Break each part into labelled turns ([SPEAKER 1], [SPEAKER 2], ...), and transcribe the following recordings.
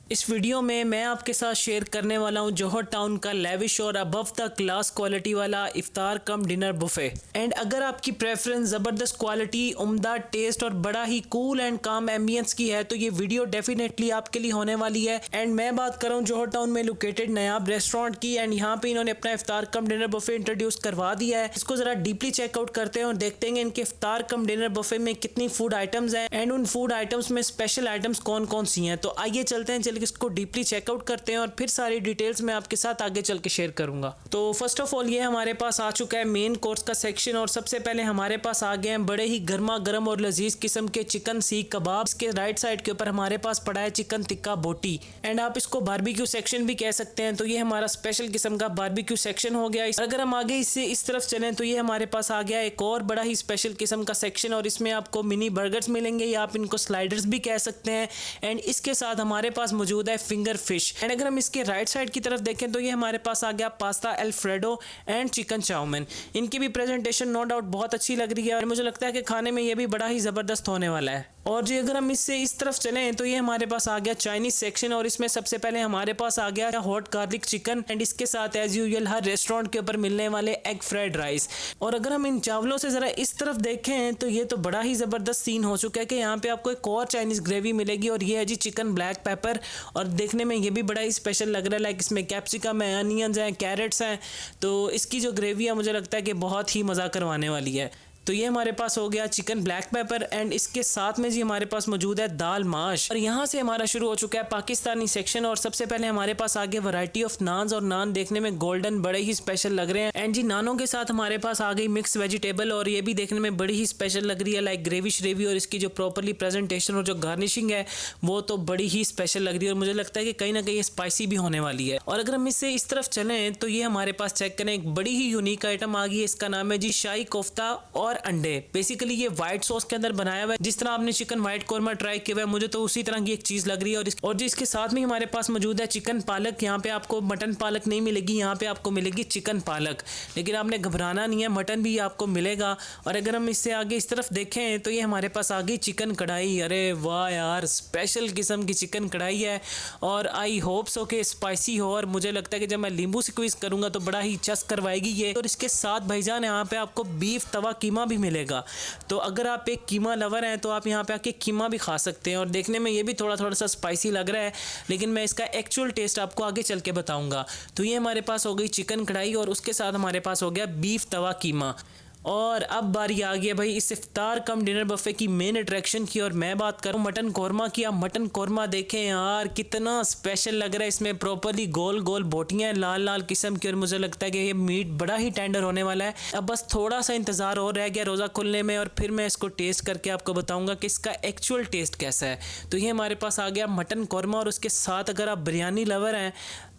[SPEAKER 1] इस वीडियो में मैं आपके साथ शेयर करने वाला हूं जौहर टाउन का लेविश और अबव द क्लास क्वालिटी वाला इफ्तार कम डिनर बुफे। एंड अगर आपकी प्रेफरेंस ज़बरदस्त क्वालिटी, उम्दा टेस्ट और बड़ा ही कूल एंड काम एम्बियंस की है तो ये वीडियो डेफिनेटली आपके लिए होने वाली है। एंड मैं बात कर रहा हूँ जौहर टाउन में लोकेटेड नयाब रेस्टोरेंट की। एंड यहाँ पे इन्होंने अपना इफ्तार कम डिनर बुफे इंट्रोड्यूस करवा दिया है। इसको जरा डीपली चेकआउट करते हैं और देखते हैं इनके इफ्तार कम डिनर बुफे में कितनी फूड आइटम्स हैं एंड उन फूड आइटम्स में स्पेशल आइटम्स कौन कौन सी हैं। तो आइए चलते हैं, इसको डीपली चेकआउट करते हैं और फिर सारी डिटेल्स मैं आपके साथ आगे चल के शेयर करूंगा। तो फर्स्ट ऑफ ऑल ये हमारे पास आ चुका है मेन कोर्स का सेक्शन और सबसे पहले हमारे पास आ गए हैं बड़े ही गर्मा गर्म और लजीज किस्म के चिकन सीख कबाब। इसके राइट साइड के ऊपर हमारे पास पड़ा है चिकन टिक्का बोटी एंड आप इसको बारबेक्यू सेक्शन भी कह सकते हैं। तो ये हमारा स्पेशल किस्म का बारबेक्यू सेक्शन हो गया। अगर हम आगे इससे इस तरफ चलें तो ये हमारे पास आ गया एक और बड़ा ही स्पेशल किस्म का सेक्शन और इसमें आपको मिनी बर्गर्स मिलेंगे या आप इनको स्लाइडर्स भी कह सकते हैं। एंड इसके साथ हमारे पास मौजूद है फिंगर फिश। एंड अगर हम इसके राइट साइड की तरफ देखें तो ये हमारे पास आ गया pasta alfredo and chicken chowmein. इनकी भी प्रेजेंटेशन नो डाउट बहुत अच्छी लग रही है और मुझे लगता है कि खाने में ये भी बड़ा ही ज़बरदस्त होने वाला है। और जी अगर हम इससे इस तरफ चलें तो ये हमारे पास आ गया चाइनीज सेक्शन और इसमें सबसे पहले हमारे पास आ गया हॉट गार्लिक चिकन एंड इसके साथ एज यूजुअल हर रेस्टोरेंट के ऊपर मिलने वाले एग फ्राइड राइस। और अगर हम इन चावलों से ज़रा इस तरफ देखें तो ये तो बड़ा ही ज़बरदस्त सीन हो चुका है कि यहाँ पे आपको एक और चाइनीज़ ग्रेवी मिलेगी और ये है जी चिकन ब्लैक पेपर। और देखने में ये भी बड़ा ही स्पेशल लग रहा है, लाइक इसमें कैप्सिकम है, अनियंस हैं, कैरेट्स हैं। तो इसकी जो ग्रेवी है मुझे लगता है कि बहुत ही मज़ा करवाने वाली है। तो ये हमारे पास हो गया चिकन ब्लैक पेपर एंड इसके साथ में जी हमारे पास मौजूद है दाल माश। और यहाँ से हमारा शुरू हो चुका है पाकिस्तानी सेक्शन और सबसे पहले हमारे पास आ गया वैरायटी ऑफ नान्स और नान देखने में गोल्डन बड़े ही स्पेशल लग रहे हैं। एंड जी नानों के साथ हमारे पास आ गई मिक्स वेजिटेबल और ये भी देखने में बड़ी ही स्पेशल लग रही है, लाइक ग्रेवी श्रेवी। और इसकी जो प्रॉपरली प्रेजेंटेशन और जो गार्निशिंग है वो तो बड़ी ही स्पेशल लग रही है और मुझे लगता है कि कहीं ना कहीं स्पाइसी भी होने वाली है। और अगर हम इससे इस तरफ चलें तो ये हमारे पास चेक करें एक बड़ी ही यूनिक आइटम आ गई है। इसका नाम है जी शाही कोफ्ता और अंडे। बेसिकली ये व्हाइट सॉस के अंदर बनाया हुआ है। जिस तरह आपने चिकन व्हाइट कोरमा ट्राई किया हुआ है मुझे तो उसी तरह की एक चीज लग रही है। और जी इसके साथ में हमारे पास मौजूद है चिकन पालक। यहाँ पे आपको मटन पालक नहीं मिलेगी, यहाँ पे आपको मिलेगी चिकन पालक। लेकिन आपने घबराना नहीं है, मटन भी आपको मिलेगा। और अगर हम इससे आगे इस तरफ देखें तो ये हमारे पास आ गई चिकन कढ़ाई। अरे वाह यार, स्पेशल किस्म की चिकन कढ़ाई है और आई होप सो के स्पाइसी हो। और मुझे लगता है कि जब मैं नींबू स्क्वीज करूंगा तो बड़ा ही चस्क करवाएगी ये। और इसके साथ भाईजान यहाँ पे आपको बीफ तवा कीमा भी मिलेगा। तो अगर आप एक कीमा लवर हैं तो आप यहाँ पे आके कीमा भी खा सकते हैं। और देखने में ये भी थोड़ा थोड़ा सा स्पाइसी लग रहा है, लेकिन मैं इसका एक्चुअल टेस्ट आपको आगे चल के बताऊंगा। तो ये हमारे पास हो गई चिकन कढ़ाई और उसके साथ हमारे पास हो गया बीफ तवा कीमा। और अब बारी आ गई है भाई इस इफ्तार कम डिनर बफे की मेन अट्रैक्शन की और मैं बात करूं मटन कोरमा की। आप मटन कोरमा देखें यार, कितना स्पेशल लग रहा है। इसमें प्रॉपरली गोल गोल बोटियां लाल लाल किस्म की और मुझे लगता है कि ये मीट बड़ा ही टेंडर होने वाला है। अब बस थोड़ा सा इंतजार और रह गया रोज़ा खुलने में और फिर मैं इसको टेस्ट करके आपको बताऊंगा कि इसका एक्चुअल टेस्ट कैसा है। तो ये हमारे पास आ गया मटन कोरमा और उसके साथ अगर आप बिरयानी लवर हैं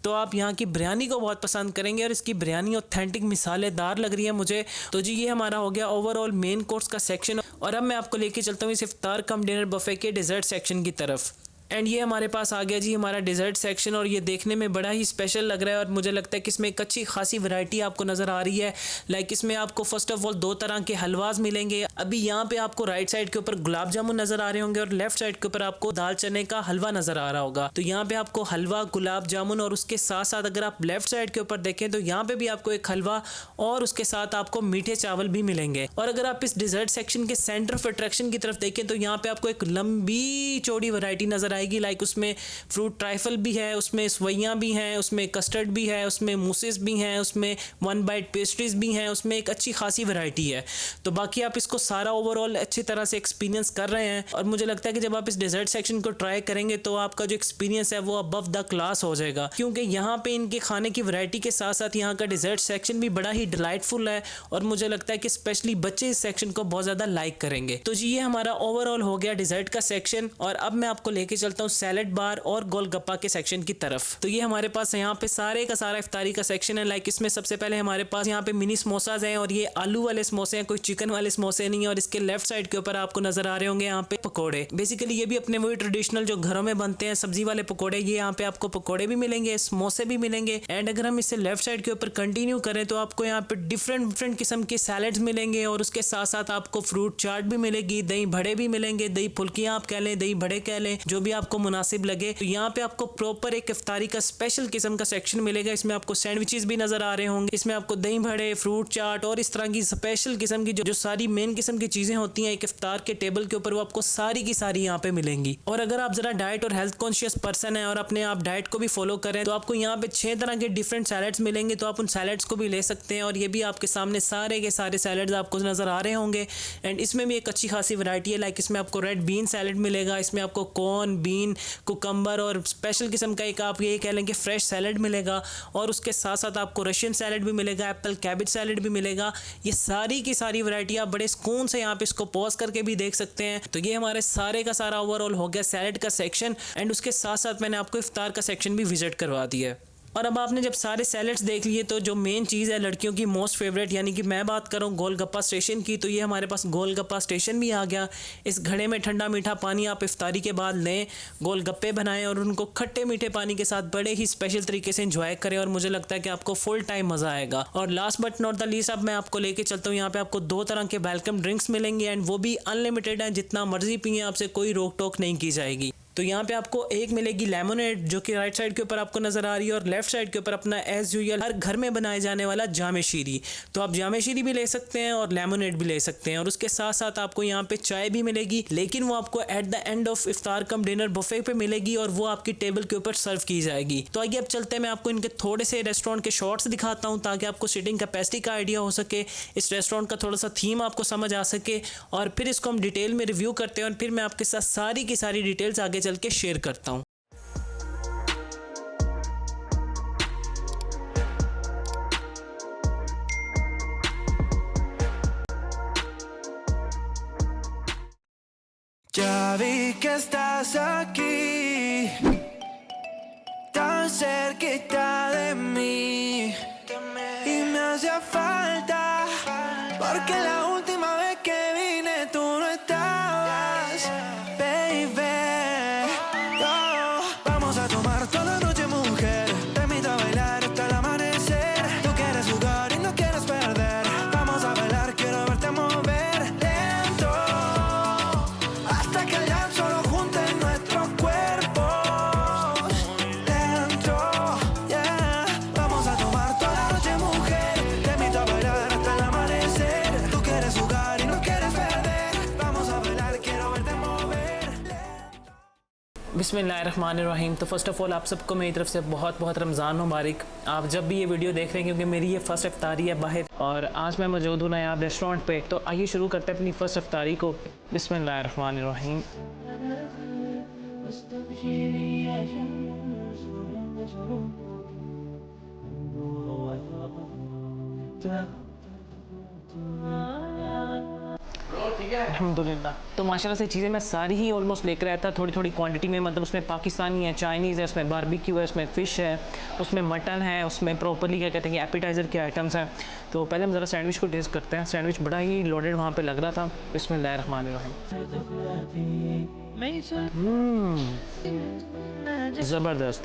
[SPEAKER 1] तो आप यहाँ की बिरयानी को बहुत पसंद करेंगे और इसकी बिरयानी ऑथेंटिक मिसालेदार लग रही है मुझे। तो जी ये हमारा हो गया ओवरऑल मेन कोर्स का सेक्शन और अब मैं आपको लेके चलता हूँ इस इफ्तार कम डिनर बफे के डिज़र्ट सेक्शन की तरफ। एंड ये हमारे पास आ गया जी हमारा डिज़र्ट सेक्शन और ये देखने में बड़ा ही स्पेशल लग रहा है और मुझे लगता है कि इसमें एक अच्छी खासी वैरायटी आपको नज़र आ रही है। लाइक इसमें आपको फर्स्ट ऑफ ऑल 2 तरह के हलवाज मिलेंगे। अभी यहाँ पे आपको राइट साइड के ऊपर गुलाब जामुन नज़र आ रहे होंगे और लेफ्ट साइड के ऊपर आपको दाल चने का हलवा नज़र आ रहा होगा। तो यहाँ पे आपको हलवा, गुलाब जामुन और उसके साथ साथ अगर आप लेफ्ट साइड के ऊपर देखें तो यहाँ पे भी आपको एक हलवा और उसके साथ आपको मीठे चावल भी मिलेंगे। और अगर आप इस डिज़र्ट सेक्शन के सेंटर ऑफ अट्रैक्शन की तरफ देखें तो यहाँ पे आपको एक लंबी चौड़ी वैरायटी नज़र आएगी। लाइक उसमें फ्रूट ट्राइफल भी है, उसमें सवैयाँ भी हैं, उसमें कस्टर्ड भी है, उसमें मूसेस भी हैं, उसमें 1 बाइट पेस्ट्रीज भी हैं, उसमें एक अच्छी खासी वैरायटी है। तो बाकी आप इसको सारा ओवरऑल अच्छी तरह से एक्सपीरियंस कर रहे हैं और मुझे लगता है कि जब आप इस डेजर्ट सेक्शन को ट्राई करेंगे तो आपका जो एक्सपीरियंस है वो अबव द क्लास हो जाएगा, क्योंकि यहाँ पे इनके खाने की वैरायटी के साथ साथ यहाँ का डेजर्ट सेक्शन भी बड़ा ही डिलाइटफुल है और मुझे लगता है कि स्पेशली बच्चे इस सेक्शन को बहुत ज़्यादा लाइक करेंगे। तो जी ये हमारा ओवरऑल हो गया डेजर्ट का सेक्शन और अब मैं आपको लेके चलता हूँ सैलेड बार और गोलगप्पा के सेक्शन की तरफ। तो ये हमारे पास यहाँ पे सारे का सारा इफ्तारी का सेक्शन है। लाइक इसमें सबसे पहले हमारे पास यहाँ पे मिनी समोसाज हैं और ये आलू वाले समोसे हैं, कोई चिकन वाले समोसे नहीं है। और इसके लेफ्ट साइड के ऊपर आपको नजर आ रहे होंगे यहाँ पे पकोड़े। बेसिकली ये भी अपने वही ट्रेडिशनल जो घरों में बनते हैं सब्जी वाले पकोड़े, ये यहाँ पे आपको पकोड़े भी मिलेंगे, समोसे भी मिलेंगे। एंड अगर हम इससे लेफ्ट साइड के ऊपर कंटिन्यू करें तो आपको यहाँ पे डिफरेंट किस्म के सैलेड्स मिलेंगे और उसके साथ साथ आपको फ्रूट चाट भी मिलेगी, दही भड़े भी मिलेंगे, दही फुल्कियाँ आप कह लें, दही भड़े कह लें, जो भी आपको मुनासिब लगे। तो यहाँ पे आपको प्रॉपर एक इफ्तारी का स्पेशल किस्म का सेक्शन मिलेगा। इसमें आपको सैंडविचेस भी नजर आ रहे होंगे, इसमें आपको दही भड़े, फ्रूट चाट और इस तरह की स्पेशल किस्म की जो सारी मेन किस्म की चीजें होती हैं एक इफ्तार के टेबल के ऊपर, वो आपको सारी की सारी यहाँ पे मिलेंगी। और अगर आप जरा डाइट और हेल्थ कॉन्शियस पर्सन है और अपने आप डाइट को भी फॉलो करें तो आपको यहाँ पे 6 तरह के डिफरेंट सैलड्स मिलेंगे। तो आप उन सैलड्स को भी ले सकते हैं और ये भी आपके सामने सारे के सारे सैलड्स आपको नजर आ रहे होंगे। एंड इसमें भी एक अच्छी खासी वैरायटी है। लाइक इसमें आपको रेड बीन सैलड मिलेगा, इसमें आपको कॉर्न, बीन, कुकम्बर और स्पेशल किस्म का एक आप ये कह लें कि फ्रेश सैलड मिलेगा। और उसके साथ साथ आपको रशियन सैलड भी मिलेगा, एप्पल कैबेज सैलड भी मिलेगा। ये सारी की सारी वैरायटी आप बड़े सुकून से यहाँ पे इसको पॉज करके भी देख सकते हैं। तो ये हमारे सारे का सारा ओवरऑल हो गया सैलड का सेक्शन। एंड उसके साथ साथ मैंने आपको इफ्तार का सेक्शन भी विजिट करवा दिया है। और अब आपने जब सारे सैलड्स देख लिए तो जो मेन चीज़ है लड़कियों की मोस्ट फेवरेट, यानी कि मैं बात करूँ गोलगप्पा स्टेशन की, तो ये हमारे पास गोलगप्पा स्टेशन भी आ गया। इस घड़े में ठंडा मीठा पानी आप इफ्तारी के बाद लें, गोलगप्पे बनाएं और उनको खट्टे मीठे पानी के साथ बड़े ही स्पेशल तरीके से एंजॉय करें। और मुझे लगता है कि आपको फुल टाइम मज़ा आएगा। और last but not the least अब मैं आपको लेके चलता हूँ, यहाँ पे आपको 2 तरह के वेलकम ड्रिंक्स मिलेंगे एंड वो भी अनलिमिटेड हैं, जितना मर्जी पिए, आपसे कोई रोक टोक नहीं की जाएगी। तो यहाँ पे आपको एक मिलेगी लेमोनेड जो कि राइट साइड के ऊपर आपको नजर आ रही है, और लेफ्ट साइड के ऊपर अपना एज यूजुअल हर घर में बनाए जाने वाला जामे शीरी। तो आप जामे शीरी भी ले सकते हैं और लेमोनेड भी ले सकते हैं। और उसके साथ साथ आपको यहाँ पे चाय भी मिलेगी, लेकिन वो आपको at the end of iftar cum dinner buffet पे मिलेगी और वो आपकी टेबल के ऊपर सर्व की जाएगी। तो आइए अब चलते हैं, मैं आपको इनके थोड़े से रेस्टोरेंट के शॉर्ट्स दिखाता हूँ ताकि आपको सीटिंग कैपेसिटी का आइडिया हो सके, इस रेस्टोरेंट का थोड़ा सा थीम आपको समझ आ सके, और फिर इसको हम डिटेल में रिव्यू करते हैं और फिर मैं आपके साथ सारी की सारी डिटेल्स आगे चल के शेयर करता हूँ।
[SPEAKER 2] Ya vi que estás aquí, tan cerquita de mí, y me hacía falta, porque la última vez que vine tú no estabas, baby. Oh, vamos a tomar toda la noche, mujer, te invito a bailar hasta el amanecer. Tú quieres jugar y no quieres perder, vamos a bailar, quiero verte mover lento, hasta que el llanto solo junte nuestros cuerpos. Lento, yeah. Vamos a tomar toda la noche, mujer, te invito a bailar hasta el amanecer. Tú quieres jugar y no quieres perder, vamos a bailar, quiero verte mover lento.
[SPEAKER 1] बिस्मिल्लाहिर्रहमानिर्रहीम। तो first of all आप सबको मेरी तरफ से बहुत बहुत रमज़ान मुबारक। आप जब भी ये वीडियो देख रहे हैं, क्योंकि मेरी ये फ़र्स्ट इफ्तारी है बाहर और आज मैं मौजूद हूँ नया रेस्टोरेंट पे, तो आइए शुरू करते हैं अपनी फ़र्स्ट इफ्तारी को। बिस्मिल्लाहिर्रहमानिर्रहीम। अल्हम्दुलिल्लाह। तो माशाल्लाह से चीज़ें मैं सारी ही ऑलमोस्ट लेकर आया था, थोड़ी थोड़ी क्वांटिटी में। मतलब उसमें पाकिस्तानी है, चाइनीज़ है, उसमें बारबेक्यू है, उसमें फ़िश है, उसमें मटन है, उसमें प्रॉपर्ली क्या कहते हैं कि एपिटाइज़र के आइटम्स हैं। तो पहले हम ज़रा सैंडविच को टेस्ट करते हैं। सैंडविच बड़ा ही लोडेड वहाँ पे लग रहा था। बिस्मिल्लाहिर्रहमानिर्रहीम। ज़बरदस्त।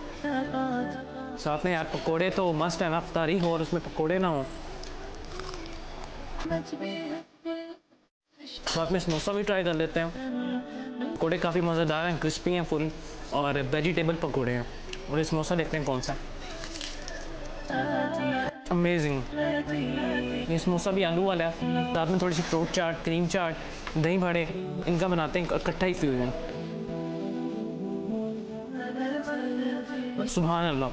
[SPEAKER 1] साथ में यार पकोड़े तो मस्ट है ना इफ्तारी हो और उसमें पकोड़े ना हो। साथ में समोसा भी ट्राई कर लेते हैं। पकोड़े काफ़ी मज़ेदार हैं, क्रिस्पी हैं फुल, और वेजिटेबल पकोड़े हैं। और ये समोसा देखते हैं कौन सा। अमेजिंग। ये समोसा भी आलू वाला है, साथ में थोड़ी सी फ्रूट चाट, क्रीम चाट, दही बड़े, इनका बनाते हैं इकट्ठा ही फ्यूजन। सुभान अल्लाह।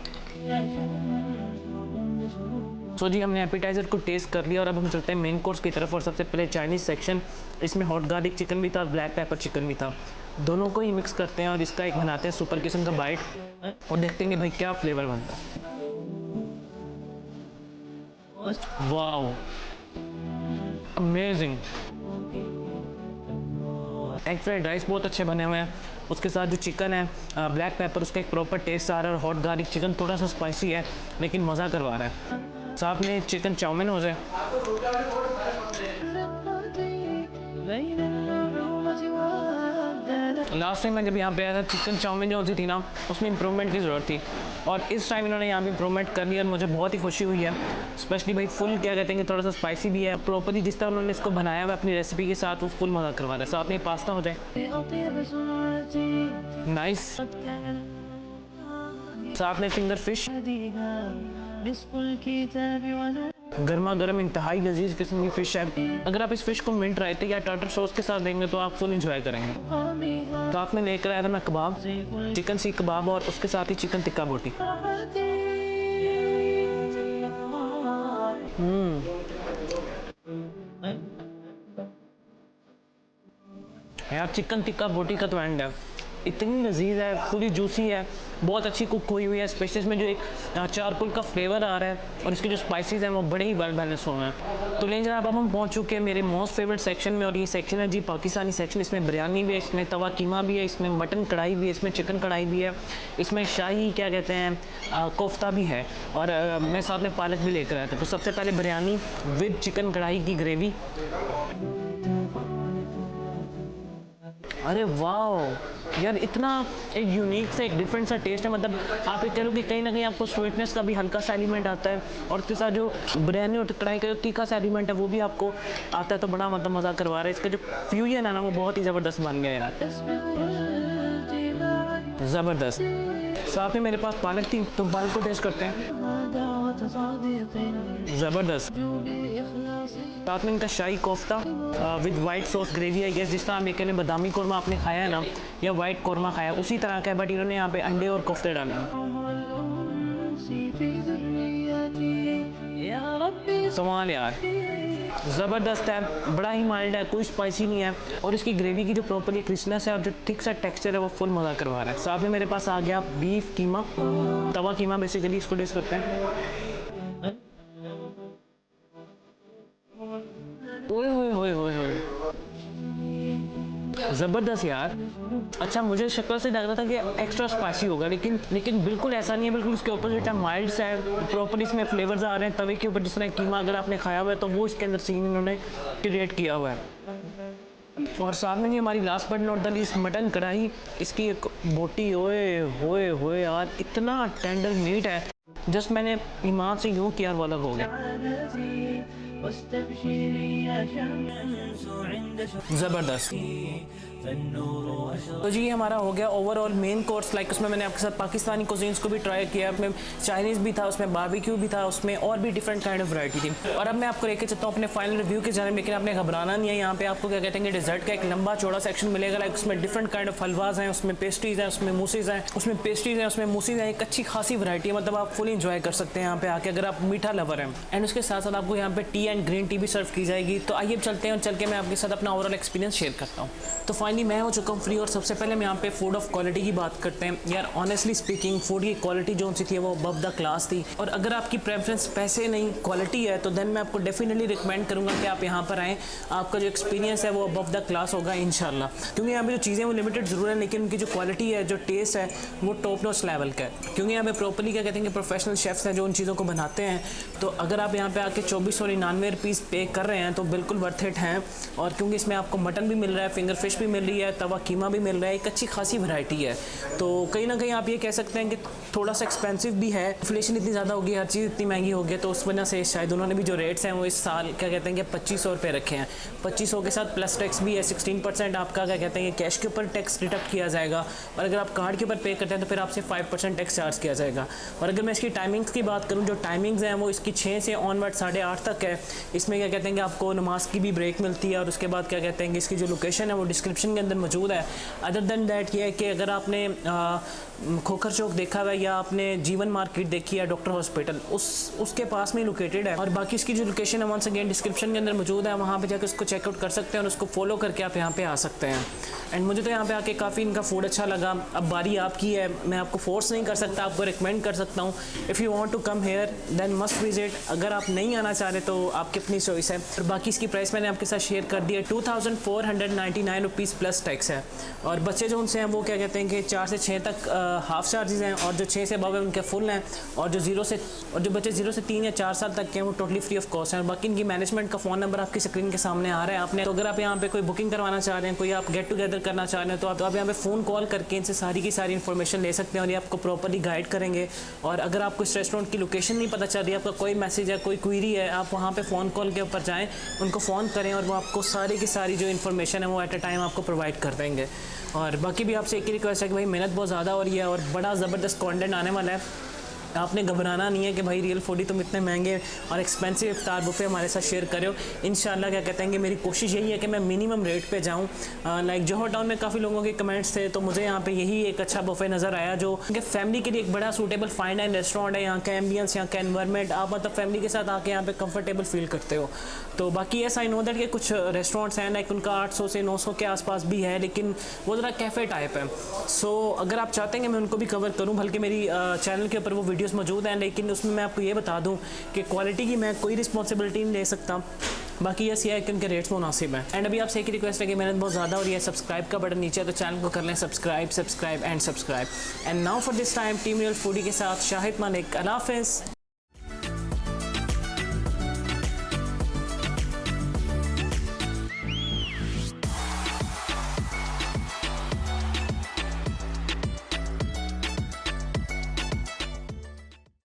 [SPEAKER 1] तो जी हमने एपिटाइज़र को टेस्ट कर लिया और अब हम चलते हैं मेन कोर्स की तरफ। और सबसे पहले चाइनीज़ सेक्शन, इसमें हॉट गार्लिक चिकन भी था, ब्लैक पेपर चिकन भी था, दोनों को ही मिक्स करते हैं और इसका एक बनाते हैं सुपर किस्म का बाइट और देखते हैं कि भाई क्या फ्लेवर बनता है। Wow, amazing. Egg fried rice बहुत अच्छे बने हुए हैं, उसके साथ जो चिकन है ब्लैक पेपर, उसका एक प्रॉपर टेस्ट आ रहा है। और हॉट गार्लिक चिकन थोड़ा सा स्पाइसी है लेकिन मज़ा करवा रहा है। साथ में चिकन चाउमीन हो जाए, लास्ट टाइम मैं जब यहाँ पे आया था चिकन चाउमीन जो सी थी ना उसमें इंप्रूवमेंट की ज़रूरत थी और इस टाइम इन्होंने यहाँ पे इंप्रूवमेंट कर लिया और मुझे बहुत ही खुशी हुई है। स्पेशली भाई फुल क्या कहते हैं कि थोड़ा सा स्पाइसी भी है, प्रॉपरली जिस तरह उन्होंने इसको बनाया हुआ अपनी रेसिपी के साथ वो फुल मज़ा करवा रहा है। साथ में पास्ता हो जाए नाइस, साथ में फिंगर फिश, गर्मा गर्म इंतहाई लजीज किस्म की फ़िश है। अगर आप इस फ़िश को मिंट रायते या टाटर सॉस के साथ देंगे तो आप फुल इंजॉय करेंगे। साथ में लेकर आया था मैं कबाब, चिकन सीख कबाब और उसके साथ ही चिकन टिक्का बोटी। यार चिकन टिक्का बोटी का तो एंड है, इतनी लजीज है, पूरी जूसी है, बहुत अच्छी कुक हुई हुई है। स्पेशली इसमें जो एक चारकोल का फ्लेवर आ रहा है और इसके जो स्पाइसेस हैं वो बड़े ही वेल बैलेंस हुए हैं। तो लेकिन जनाब अब हम पहुंच चुके हैं मेरे मोस्ट फेवरेट सेक्शन में और ये सेक्शन है जी पाकिस्तानी सेक्शन। इसमें बिरयानी भी है, इसमें तवा कीमा भी है, इसमें मटन कढ़ाई भी है, इसमें चिकन कढ़ाई भी है, इसमें शाही क्या कहते हैं कोफ्ता भी है और मैं साथ में पालक भी लेकर आया था। तो सबसे पहले बिरयानी विद चिकन कढ़ाई की ग्रेवी। अरे वाह यार, इतना एक यूनिक सा एक डिफरेंट सा टेस्ट है। मतलब आप ये कह लो कि कहीं ना कहीं आपको स्वीटनेस का भी हल्का सा एलिमेंट आता है और इसके साथ जो बिरयानी और कढ़ाई का जो तीखा सा एलिमेंट है वो भी आपको आता है, तो बड़ा मतलब मज़ा करवा रहा है। इसका जो फ्यूजन है ना वो बहुत ही ज़बरदस्त बन गया यार, ज़बरदस्त। साथ में मेरे पास पालक थी तो पालक को टेस्ट करते हैं, ज़बरदस्त। साथ में इनका shahi kofta with white sauce gravy है। जिस तरह आप ये कहने बादामी कौरमा आपने खाया है ना या वाइट कौरमा खाया उसी तरह का है, बट इन्होंने यहाँ पे अंडे और कोफ्ते डाले सवाल यार, ज़बरदस्त है, बड़ा ही माइल्ड है, कोई स्पाइसी नहीं है और इसकी ग्रेवी की जो प्रॉपरली क्रिस्पनेस है और जो थिक सा टेक्सचर है वो फुल मज़ा करवा रहा है। साथ में मेरे पास आ गया बीफ कीमा, तवा कीमा बेसिकली इसको टेस्ट करते हैं। ओए होए होए होए होए, ज़बरदस्त यार। अच्छा मुझे शक्ल से लग रहा था कि एक्स्ट्रा स्पाइसी होगा, लेकिन बिल्कुल ऐसा नहीं है, बिल्कुल उसके ऑपोजिट है, माइल्ड सा है। प्रॉपर इसमें फ्लेवर्स आ रहे हैं तवे के ऊपर, जिस तरह कीमा अगर आपने खाया हुआ है तो वो इसके अंदर सीन इन्होंने क्रिएट किया हुआ है। और साथ में ये हमारी last but not the least mutton कढ़ाई, इसकी एक बोटी, ओए होए होए यार, इतना टेंडर मीट है, जस्ट मैंने ईमान से यूँ किया वाला हो गया, ज़बरदस्त। तो जी हमारा हो गया ओवरऑल मेन कोर्स। लाइक उसमें मैंने आपके साथ पाकिस्तानी कुजीन्स को भी ट्राई किया, उसमें चाइनीज़ भी था, उसमें बारबेक्यू भी था, उसमें और भी डिफरेंट काइंड ऑफ वैरायटी थी। और अब मैं आपको लेके चलता हूँ अपने फाइनल रिव्यू के जाने में, लेकिन आपने घबराना नहीं है। यहाँ पे आपको क्या कहते हैं कि डेजर्ट का एक लंबा चौड़ा सेक्शन मिलेगा। लाइक उसमें डिफरेंट काइंड ऑफ हलवाज हैं, उसमें पेस्ट्रीज़ हैं, उसमें मूसीज़ हैं, उसमें पेस्ट्रीज़ हैं, उसमें मूसीज़ हैं। एक अच्छी खासी वैरायटी है, मतलब आप फुली इंजॉय कर सकते हैं यहाँ पे आके अगर आप मीठा लवर हैं। एंड उसके साथ साथ आपको यहाँ पे टी एंड ग्रीन टी भी सर्व की जाएगी। तो आइए अब चलते हैं और चल के मैं आपके साथ अपना ओवरऑल एक्सपीरियंस शेयर करता हूँ। तो फाइनली मैं हो चुका हूँ फ्री और सबसे पहले हम यहाँ पे फूड ऑफ क्वालिटी की बात करते हैं। यार ऑनेस्टली स्पीकिंग फूड की क्वालिटी जो सी थी वो अबव द क्लास थी। और अगर आपकी प्रेफरेंस पैसे नहीं क्वालिटी है तो देन मैं आपको डेफिनेटली रिकमेंड करूँगा कि आप यहाँ पर आएँ। आपका जो एक्सपीरियंस है वो अबव द क्लास होगा इंशाल्लाह, क्योंकि यहाँ पे जो चीज़ें वो लिमिटेड ज़रूर है लेकिन उनकी जो क्वालिटी है, जो टेस्ट है वो टॉप नॉच लेवल का है। क्योंकि यहाँ पे प्रॉपरली क्या कहते हैं कि प्रोफेशनल शेफ्स हैं जो उन चीज़ों को बनाते हैं। तो अगर आप यहाँ पे आके 2499 रुपीज़ पे कर रहे हैं तो बिल्कुल वर्थ इट हैं। और क्योंकि इसमें आपको मटन भी मिल रहा है, फिंगर फिश भी मिल रही है, तवा कीमा भी मिल रहा है, एक अच्छी खासी वैरायटी है। तो कहीं ना कहीं आप ये कह सकते हैं कि थोड़ा सा एक्सपेंसिव भी है, इन्फ्लेशन इतनी ज़्यादा होगी, हर चीज़ इतनी महंगी होगी, तो उस वजह से शायद उन्होंने भी जो रेट्स हैं वो इस साल क्या कहते हैं कि 2500 रुपये रखे हैं। 2500 के साथ प्लस टैक्स भी है, 16% आपका क्या कहते हैं कि कैश के ऊपर टैक्स डिडक्ट किया जाएगा और अगर आप कार्ड के ऊपर पे करते हैं तो फिर आपसे 5% टैक्स चार्ज किया जाएगा। और अगर मैं इसकी टाइमिंग्स की बात करूँ, जो टाइमिंग्स हैं वो इसकी 6 से ऑनवर्ड 8:30 तक है। इसमें क्या कहते हैं कि आपको नमाज की भी ब्रेक मिलती है और उसके बाद क्या कहते हैं कि इसकी जो लोकेशन है वो डिस्क्रिप्शन के अंदर मौजूद है। अदर देन दैट ये है कि अगर आपने खोखर चौक देखा हुआ है या आपने जीवन मार्केट देखी है, डॉक्टर हॉस्पिटल उसके पास में लोकेटेड है। और बाकी इसकी जो लोकेशन है वंस अगेन डिस्क्रिप्शन के अंदर मौजूद है, वहाँ पे जाकर उसको चेकआउट कर सकते हैं और उसको फॉलो करके आप यहाँ पे आ सकते हैं। एंड मुझे तो यहाँ पे आके काफ़ी इनका फूड अच्छा लगा। अब बारी आपकी है, मैं आपको फोर्स नहीं कर सकता, आपको रिकमेंड कर सकता हूँ। If you want to come here then must visit. अगर आप नहीं आना चाह रहे तो आपकी अपनी चॉइस है। और बाकी इसकी प्राइस मैंने आपके साथ शेयर कर दी है, 2499 रुपीज़ प्लस टैक्स है। और बच्चे जो उनसे हैं वो क्या कहते हैं कि 4 से 6 तक हाफ चार्जेस हैं, और जो 6 से अबव है उनके फुल हैं, और जो जो बच्चे 0 से 3 या 4 साल तक के हैं वो टोटली फ्री ऑफ कॉस्ट हैं। और बाकी इनकी मैनेजमेंट का फ़ोन नंबर आपकी स्क्रीन के सामने आ रहा है आपने। तो अगर आप यहाँ पे कोई बुकिंग करवाना चाह रहे हैं, कोई आप गेट टुगेदर करना चाह रहे हैं, तो आप यहाँ पे फ़ोन कॉल करके इनसे सारी की सारी इन्फॉर्मेशन ले सकते हैं और ये आपको प्रॉपर्ली गाइड करेंगे। और अगर आपको इस रेस्टोरेंट की लोकेशन नहीं पता चल रही है, आपका कोई मैसेज है, कोई क्वेरी है, आप वहाँ पे फ़ोन कॉल के ऊपर जाएं, उनको फ़ोन करें और वो आपको सारी की सारी जो इन्फॉर्मेशन है वो एट अ टाइम आपको प्रोवाइड कर देंगे। और बाकी भी आपसे एक ही रिक्वेस्ट है कि भाई मेहनत बहुत ज़्यादा हो रही है और बड़ा ज़बरदस्त कंटेंट आने वाला है। आपने घबराना नहीं है कि भाई रियल फूडी तुम इतने महंगे और एक्सपेंसिव इफ्तार बुफे हमारे साथ शेयर करो। इंशाल्लाह क्या कहते हैं कि मेरी कोशिश यही है कि मैं मिनिमम रेट पे जाऊँ। लाइक जोहर टाउन में काफ़ी लोगों के कमेंट्स थे, तो मुझे यहाँ पे यही एक अच्छा बुफे नज़र आया जो कि फैमिली के लिए एक बड़ा सूटेबल फाइन डाइन रेस्टोरेंट है। यहाँ का एम्बियंस, यहाँ का एनवायरनमेंट, आप मतलब फैमिली के साथ आके यहाँ पे कंफर्टेबल फील करते हो। तो बाकी ऐसा आई नो दैट कि कुछ रेस्टोरेंट्स हैं लाइक उनका 800 से 900 के आसपास भी है, लेकिन वो ज़रा कैफ़े टाइप है। सो अगर आप चाहते हैं कि मैं उनको भी कवर करूँ, बल्कि मेरी चैनल के ऊपर वो वीडियोज़ मौजूद हैं, लेकिन उसमें मैं आपको ये बता दूं कि क्वालिटी की मैं कोई रिस्पॉन्सिबिलिटी नहीं ले सकता। बाकी ये है कि उनके रेट्स मुनासिब हैं। एंड अभी आपसे एक ही रिक्वेस्ट है कि मेहनत बहुत ज़्यादा हो रही है, सब्सक्राइब का बटन नीचे है तो चैनल को कर लें subscribe and now for this time team real foodie के साथ शाहिद मालिक। अल्लाह हाफ़िज़।